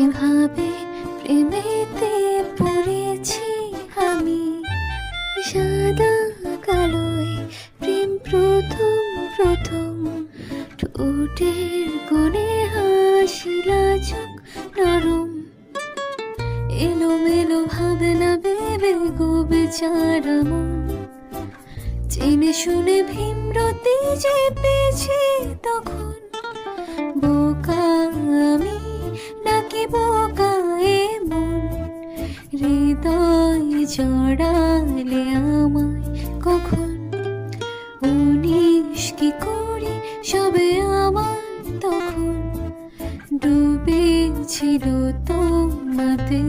এভাবে প্রেমেতে পড়েছি আমি, সাদা কালোয় প্রেম প্রথম প্রথম, ঠোঁটের কোণে হাসি লাজুক নরম, এলোমেলো ভাবনা ভেবে গো বেচারা মন, জেনে শুনে ভীমরতি যে পেয়েছি তখন, বোকা আমি নাকি বোকা এ মন, হৃদয় জড়ালে আমায় কখন, উনিশ কি করি সবে আমার তখন, ডুবেছিল তোমাতে।